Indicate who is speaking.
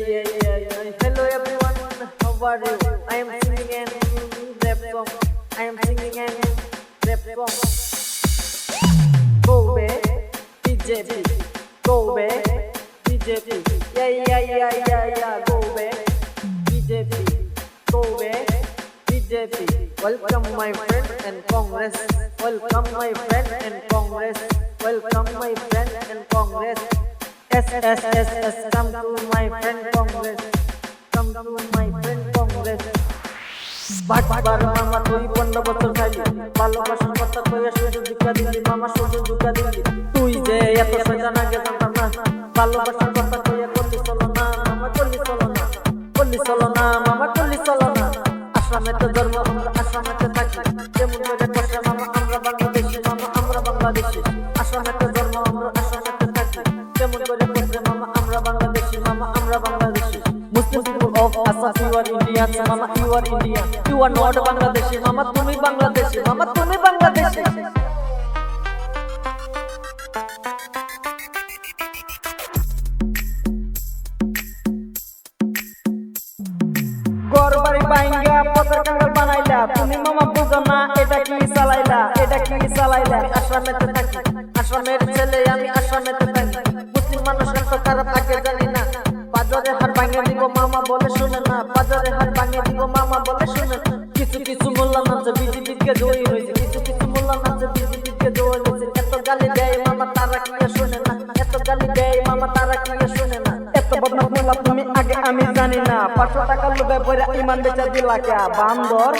Speaker 1: Hello everyone, how are you? I am singing an rap song. I am singing an rap song. Go back, BJP. Go back, BJP. Yeah. Go back, BJP. Go back, BJP. Welcome my friend and Congress. Welcome my friend and Congress. Welcome my friend and Congress. S, come to my friend Congress. Come to my friend Congress. বাটবার মামা তুই 15 বছর খালি ভালোবাসার কথা কইয়া শুধু দুঃখা দিলি মামা শুধু দুঃখা দিলি তুই যে এত শয়তান আগে জানতাম না ভালোবাসার কথা কইয়া করলি চলো না মামা করলি চলো না মামা করলি চলো না আসামেতে ধর্ম আমরা আসামেতে থাকি যেমন করে করছে মামা আমরা বাংলাদেশি মামা আমরা বাংলাদেশি আসামেতে ধর্ম আমরা আসামেতে থাকি যেমন করে করছে মামা আমরা বাংলাদেশি মামা আমরা Bangladeshi Muslim people of Assam, you are Indians, mama, you are Indian. You are not Bangladeshi, mama, tumi Bangladeshi, mama, tumi Bangladeshi. ঘর বাড়ি বাইঙ্গা পথের কাঙ্গাল বানাইলা তুমি মামা বুঝো না এটা কি চালাইলা আসামেতে থাকি আসামের ছেলে আমি আসামেতে থাকি মুসলিম মানুষের তো খারাপ আগে জানি না বাজারে হার ভাঙে দিব মামা বলে শুনে না বাজারে হার ভাঙে দিব মামা বলে শুনে না কিছু মোল্লা নাচে বিজেপিকে জয়ী হয়েছে কিছু মোল্লা নাচে বিজেপিকে জয়ী হয়েছে এত গালি দেয় মামা তারা কি শুনে না এত গালি দেয় মামা তারা কি শুনে না এত বদনাম মোল্লা তুমি আগে আমি জানি না 500 টাকা লোভে পড়ে ইমান বেচা দিলা কে বান্দর